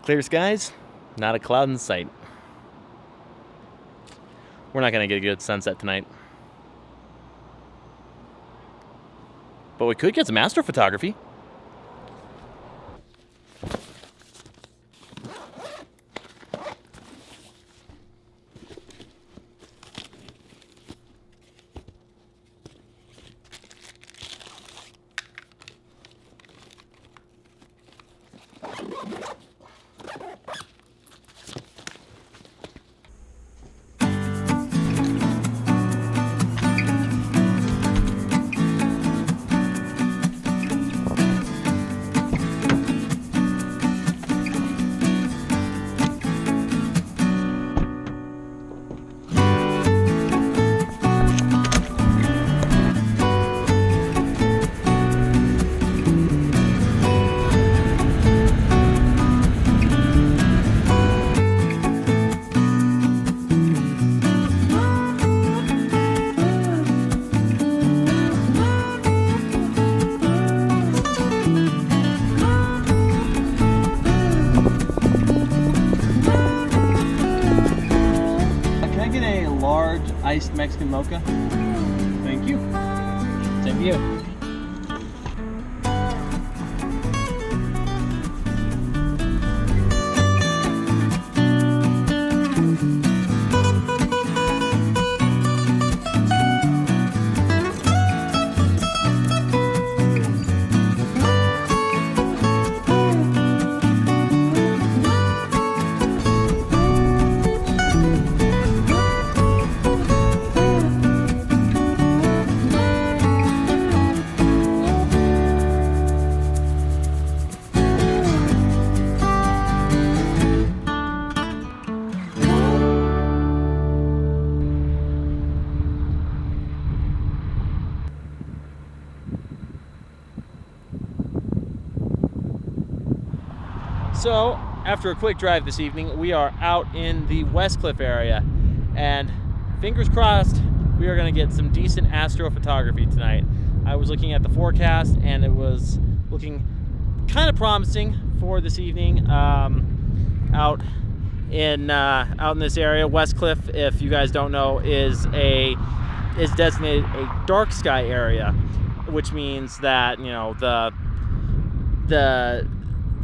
Clear skies, not a cloud in sight. We're not going to get a good sunset tonight. But we could get some astrophotography. Iced Mexican mocha. Thank you. Same to you. So, after a quick drive this evening, we are out in the Westcliffe area, and fingers crossed, we are going to get some decent astrophotography tonight. I was looking at the forecast, and it was looking kind of promising for this evening out in this area. Westcliffe, if you guys don't know, is designated a dark sky area, which means that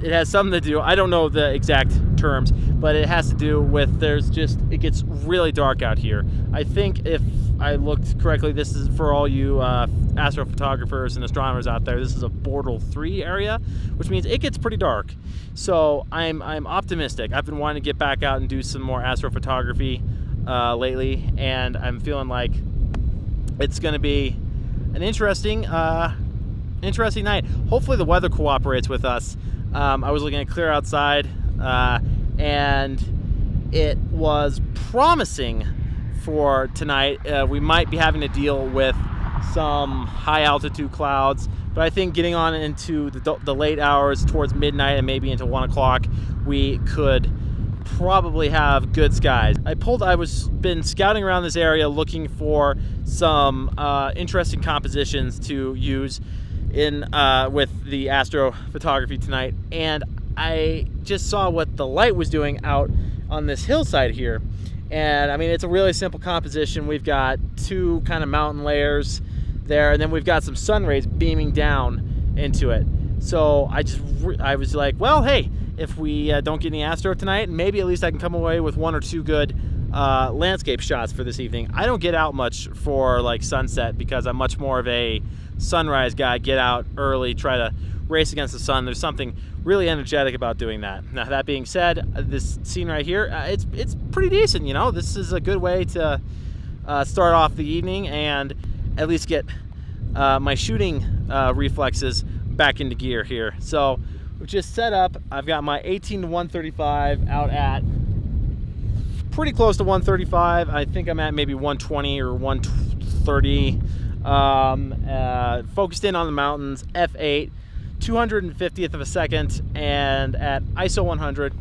it has something to do, I don't know the exact terms, but it has to do with it gets really dark out here. I think if I looked correctly, this is for all you astrophotographers and astronomers out there, this is a Bortle 3 area, which means it gets pretty dark. So I'm optimistic. I've been wanting to get back out and do some more astrophotography lately, and I'm feeling like it's going to be an interesting night. Hopefully the weather cooperates with us. I was looking at clear outside, and it was promising for tonight. We might be having to deal with some high altitude clouds, but I think getting on into the late hours towards midnight and maybe into 1 o'clock, we could probably have good skies. I was been scouting around this area looking for some interesting compositions to use in with the astrophotography tonight, and I just saw what the light was doing out on this hillside here. And I mean, it's a really simple composition. We've got two kind of mountain layers there, and then we've got some sun rays beaming down into it. So I was like, well, hey, if we don't get any astro tonight, maybe at least I can come away with 1 or 2 good landscape shots for this evening. I don't get out much for like sunset because I'm much more of a sunrise guy. Get out early, try to race against the sun. There's something really energetic about doing that. Now, that being said, this scene right here, it's pretty decent. This is a good way to start off the evening and at least get my shooting reflexes back into gear here. So we've just set up. I've got my 18 to 135 out at pretty close to 135. I think I'm at maybe 120 or 130. Focused in on the mountains, f8, 250th of a second, and at ISO 100.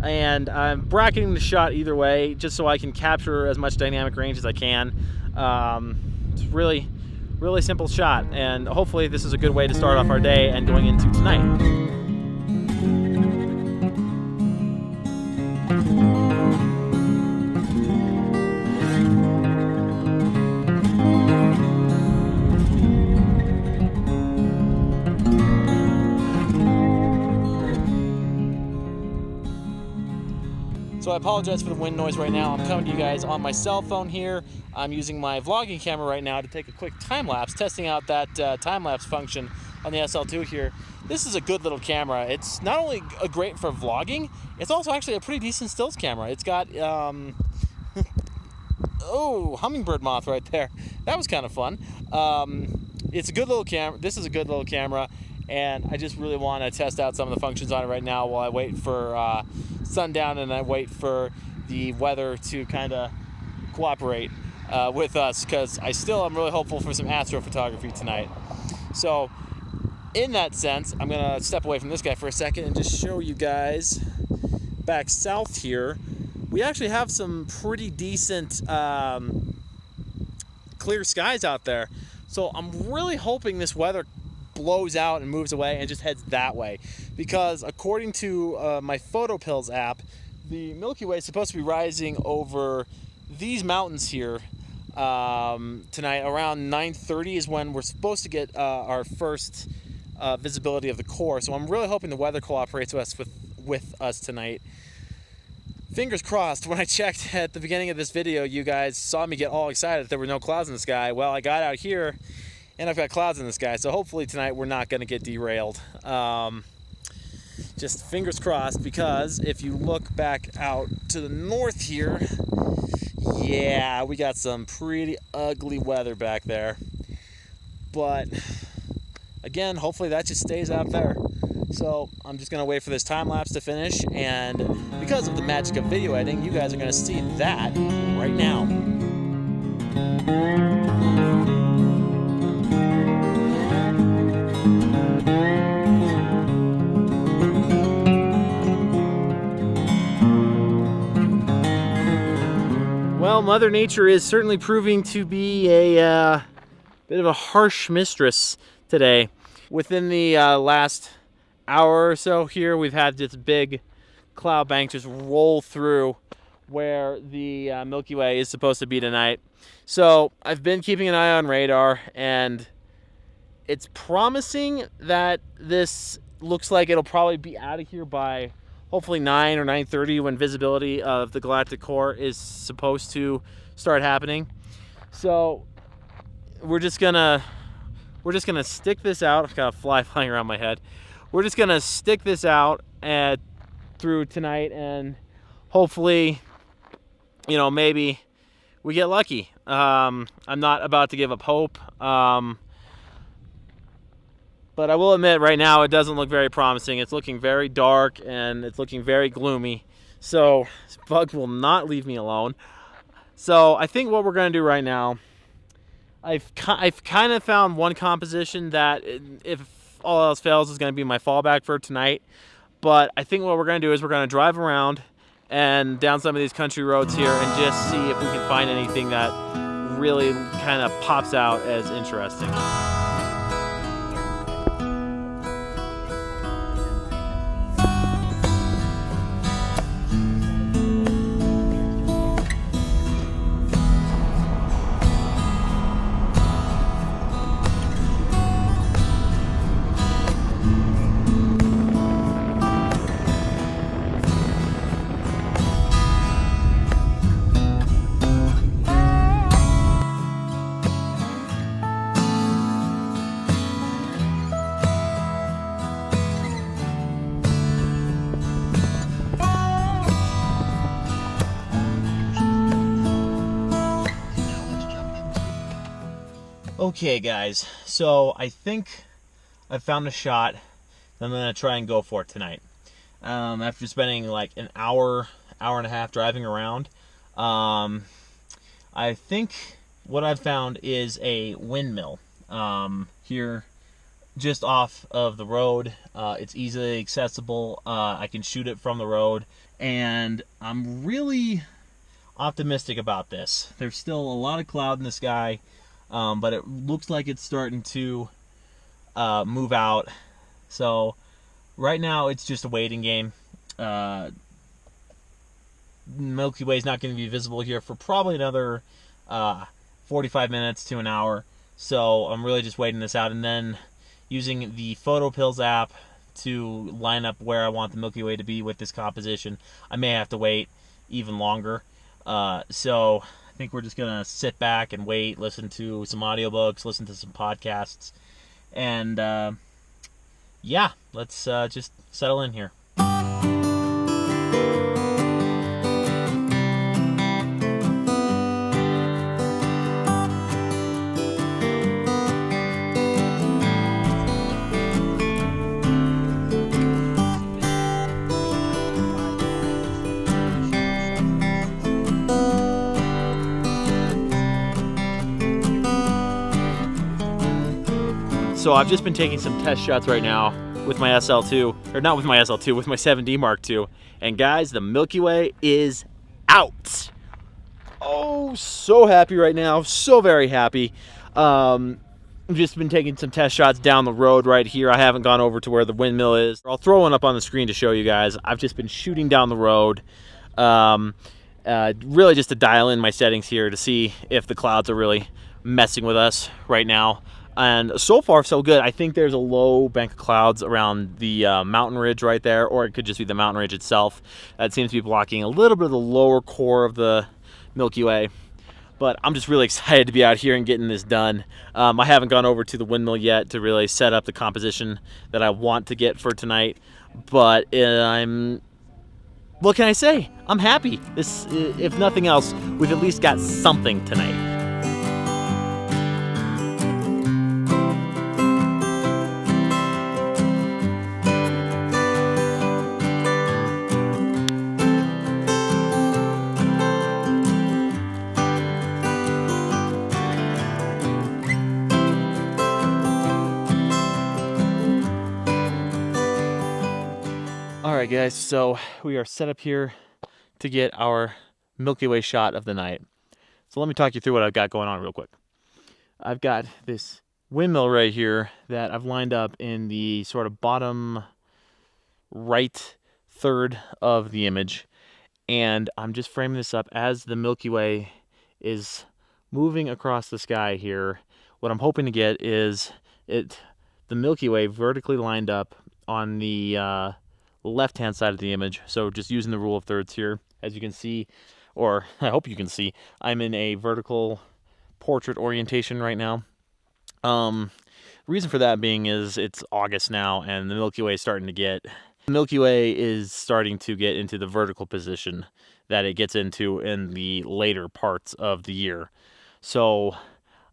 And I'm bracketing the shot either way, just so I can capture as much dynamic range as I can. It's really, really simple shot, and hopefully this is a good way to start off our day and going into tonight. So I apologize for the wind noise right now. I'm coming to you guys on my cell phone here. I'm using my vlogging camera right now to take a quick time-lapse, testing out that time-lapse function on the SL2 here. This is a good little camera. It's not only great for vlogging, it's also actually a pretty decent stills camera. It's got, oh, hummingbird moth right there. That was kind of fun. It's a good little camera. This is a good little camera, and I just really want to test out some of the functions on it right now while I wait for sundown and I wait for the weather to kind of cooperate with us, because I still am really hopeful for some astrophotography tonight. So in that sense, I'm gonna step away from this guy for a second and just show you guys back south here. We actually have some pretty decent clear skies out there. So I'm really hoping this weather blows out and moves away and just heads that way, because according to my PhotoPills app, the Milky Way is supposed to be rising over these mountains here tonight. Around 9:30 is when we're supposed to get our first visibility of the core. So I'm really hoping the weather cooperates with us tonight. Fingers crossed. When I checked at the beginning of this video, you guys saw me get all excited that there were no clouds in the sky. Well, I got out here and I've got clouds in the sky, so hopefully tonight we're not going to get derailed. Just fingers crossed, because if you look back out to the north here, yeah, we got some pretty ugly weather back there. But again, hopefully that just stays out there. So I'm just going to wait for this time lapse to finish, and because of the magic of video editing, you guys are going to see that right now. Well, Mother Nature is certainly proving to be a bit of a harsh mistress today. Within the last hour or so here, we've had this big cloud bank just roll through where the Milky Way is supposed to be tonight. So I've been keeping an eye on radar, and it's promising that this looks like it'll probably be out of here by hopefully 9 or 9:30, when visibility of the galactic core is supposed to start happening. So we're just gonna stick this out. I've got a fly flying around my head. We're just gonna stick this out through tonight, and hopefully, you know, maybe we get lucky. I'm not about to give up hope, but I will admit right now it doesn't look very promising. It's looking very dark and it's looking very gloomy. So this bug will not leave me alone. So I think what we're going to do right now, I've kind of found one composition that, if all else fails, is going to be my fallback for tonight. But I think what we're going to do is we're going to drive around and down some of these country roads here and just see if we can find anything that really kind of pops out as interesting. Okay guys, so I think I found a shot that I'm going to try and go for tonight. After spending like an hour and a half driving around, I think what I've found is a windmill here just off of the road. It's easily accessible. I can shoot it from the road, and I'm really optimistic about this. There's still a lot of cloud in the sky, but it looks like it's starting to move out. So right now it's just a waiting game. Milky Way is not going to be visible here for probably another 45 minutes to an hour. So I'm really just waiting this out, and then using the PhotoPills app to line up where I want the Milky Way to be with this composition. I may have to wait even longer. So I think we're just going to sit back and wait, listen to some audiobooks, listen to some podcasts, and yeah, let's just settle in here. So I've just been taking some test shots right now with my SL2, or not with my SL2, with my 7D Mark II. And guys, the Milky Way is out. Oh, so happy right now, so very happy. I've just been taking some test shots down the road right here. I haven't gone over to where the windmill is. I'll throw one up on the screen to show you guys. I've just been shooting down the road, really just to dial in my settings here to see if the clouds are really messing with us right now. And so far, so good. I think there's a low bank of clouds around the mountain ridge right there, or it could just be the mountain ridge itself. That seems to be blocking a little bit of the lower core of the Milky Way. But I'm just really excited to be out here and getting this done. I haven't gone over to the windmill yet to really set up the composition that I want to get for tonight. But what can I say? I'm happy. This, if nothing else, we've at least got something tonight. Alright guys, so we are set up here to get our Milky Way shot of the night. So let me talk you through what I've got going on real quick. I've got this windmill right here that I've lined up in the sort of bottom right third of the image. And I'm just framing this up as the Milky Way is moving across the sky here. What I'm hoping to get is the Milky Way vertically lined up on the left-hand side of the image. So just using the rule of thirds here, as you can see, or I hope you can see, I'm in a vertical portrait orientation right now. Reason for that being is it's August now, and the Milky Way is starting to get into the vertical position that it gets into in the later parts of the year. So,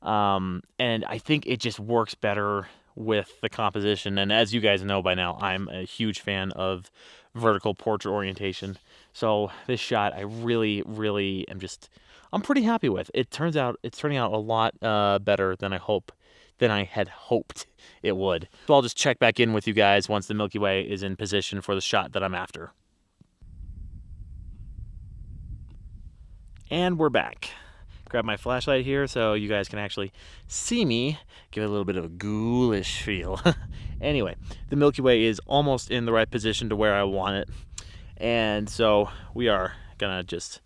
and I think it just works better with the composition. And as you guys know by now, I'm a huge fan of vertical portrait orientation. So this shot, I really am I'm pretty happy with. It's turning out a lot better than I had hoped it would. So I'll just check back in with you guys once the Milky Way is in position for the shot that I'm after. And we're back. Grab my flashlight here so you guys can actually see me. Give it a little bit of a ghoulish feel. Anyway, the Milky Way is almost in the right position to where I want it. And so we are gonna just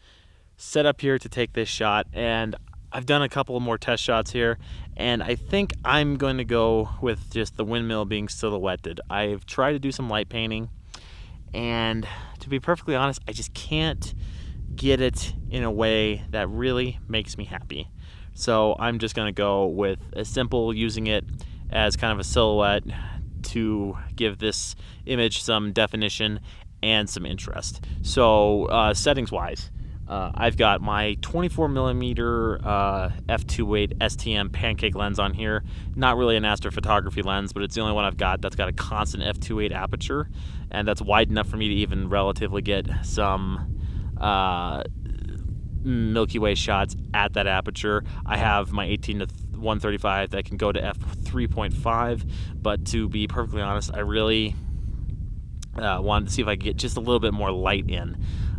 set up here to take this shot. And I've done a couple more test shots here, and I think I'm going to go with just the windmill being silhouetted. I've tried to do some light painting, and to be perfectly honest, I just can't get it in a way that really makes me happy. So I'm just going to go with a simple, using it as kind of a silhouette to give this image some definition and some interest. So settings wise, I've got my 24mm f2.8 STM pancake lens on here. Not really an astrophotography lens, but it's the only one I've got that's got a constant f2.8 aperture, and that's wide enough for me to even relatively get some Milky Way shots at that aperture. I have my 18-135 that can go to f3.5, but to be perfectly honest, I really wanted to see if I could get just a little bit more light in.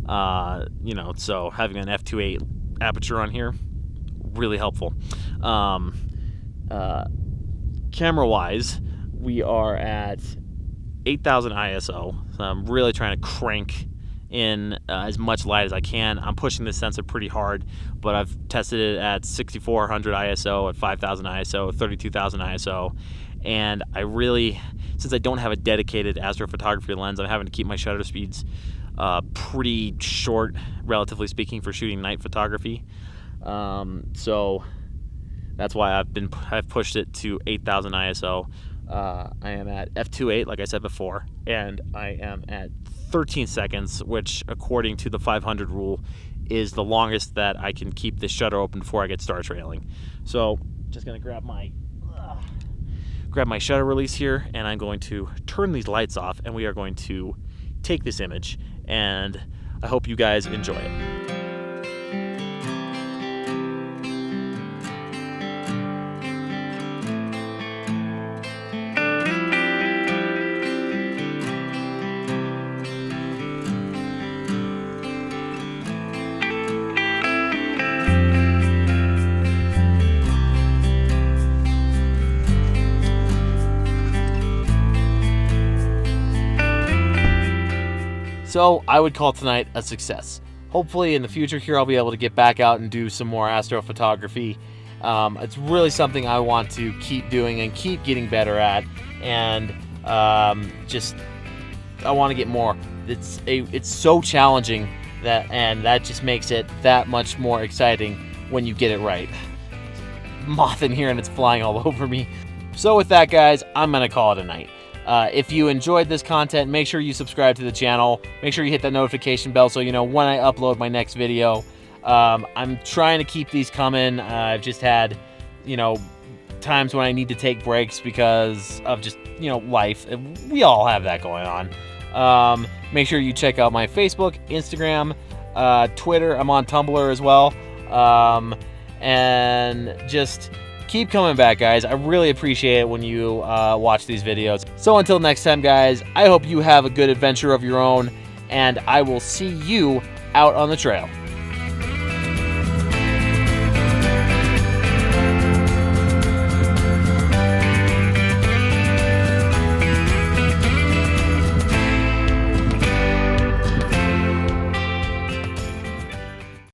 So having an f2.8 aperture on here, really helpful. Camera wise, we are at 8,000 ISO. So I'm really trying to crank in as much light as I can. I'm pushing this sensor pretty hard, but I've tested it at 6,400 ISO, at 5,000 ISO, 32,000 ISO, and I really, since I don't have a dedicated astrophotography lens, I'm having to keep my shutter speeds pretty short, relatively speaking, for shooting night photography. So that's why I've pushed it to 8,000 ISO. I am at f2.8, like I said before, and I am at 13 seconds, which, according to the 500 rule, is the longest that I can keep this shutter open before I get star trailing. So just gonna grab my shutter release here, and I'm going to turn these lights off, and we are going to take this image, and I hope you guys enjoy it. So I would call tonight a success. Hopefully in the future here I'll be able to get back out and do some more astrophotography. It's really something I want to keep doing and keep getting better at, and I want to get more. It's so challenging, and that just makes it that much more exciting when you get it right. Moth in here and it's flying all over me. So with that, guys, I'm gonna call it a night. If you enjoyed this content, make sure you subscribe to the channel. Make sure you hit that notification bell so you know when I upload my next video. I'm trying to keep these coming. I've just had, times when I need to take breaks because of just, life. We all have that going on. Make sure you check out my Facebook, Instagram, Twitter. I'm on Tumblr as well. And just keep coming back, guys. I really appreciate it when you watch these videos. So until next time, guys, I hope you have a good adventure of your own, and I will see you out on the trail.